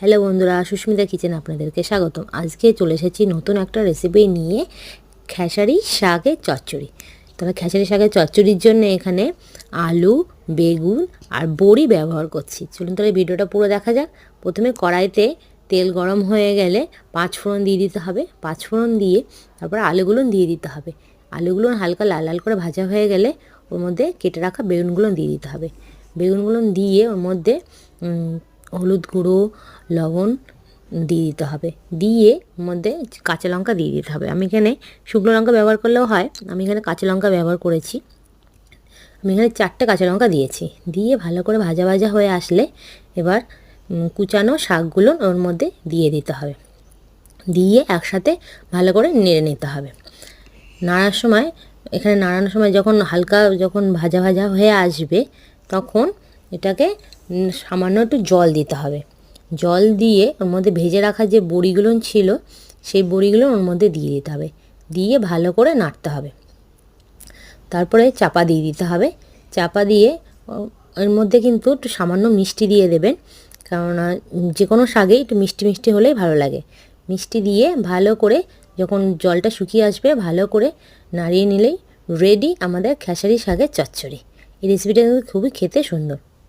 Hello বন্ধুরা, Susmita kitchen আপনাদেরকে স্বাগতম। আজকে চলে এসেছি নতুন একটা রেসিপি নিয়ে, খেসারি শাকের চচ্চড়ি। তবে খেসারি শাকের চচ্চড়ির জন্য এখানে আলু, বেগুন আর বড়ি ব্যবহার করছি। চলুন তাহলে ভিডিওটা পুরো দেখা যাক। প্রথমে কড়াইতে তেল গরম হয়ে গেলে 5 ফোড়ন দিয়ে দিতে হবে। 5 ফোড়ন দিয়ে তারপর আলুগুলো দিয়ে দিতে হবে। আলুগুলো হালকা লাল লাল করে ভাজা হয়ে গেলে ওর মধ্যে কেটে রাখা বেগুনগুলো দিয়ে দিতে হবে। বেগুনগুলো দিয়ে ওর মধ্যে হলুদ গুঁড়ো, লবণ দিয়ে দিতে হবে। দিয়ে ওর মধ্যে কাঁচা লঙ্কা দিয়ে দিতে হবে। আমি এখানে শুকনো লঙ্কা ব্যবহার করলেও হয়, আমি এখানে কাঁচা লঙ্কা ব্যবহার করেছি। আমি এখানে 4টে কাঁচা লঙ্কা দিয়েছি। দিয়ে ভালো করে ভাজা ভাজা হয়ে আসলে এবার কুচানো শাকগুলো ওর মধ্যে দিয়ে দিতে হবে। দিয়ে একসাথে ভালো করে নেড়ে নিতে হবে। নাড়ার সময় নাড়ানোর সময় যখন হালকা ভাজা ভাজা হয়ে আসবে, তখন এটাকে সামান্য একটু জল দিতে হবে। জল দিয়ে ওর মধ্যে ভেজে রাখা যে বড়িগুলো ছিল, সেই বড়িগুলো ওর মধ্যে দিয়ে দিতে হবে। দিয়ে ভালো করে নাড়তে হবে। তারপরে চাপা দিয়ে দিতে হবে। চাপা দিয়ে এর মধ্যে কিন্তু একটু সামান্য মিষ্টি দিয়ে দেবেন, কেননা যে কোনো শাকেই একটু মিষ্টি মিষ্টি হলেই ভালো লাগে। মিষ্টি দিয়ে ভালো করে যখন জলটা শুকিয়ে আসবে, ভালো করে নাড়িয়ে নিলেই রেডি আমাদের খেসারি শাকের চচ্চড়ি। এই রেসিপিটা কিন্তু খুবই খেতে সুন্দর।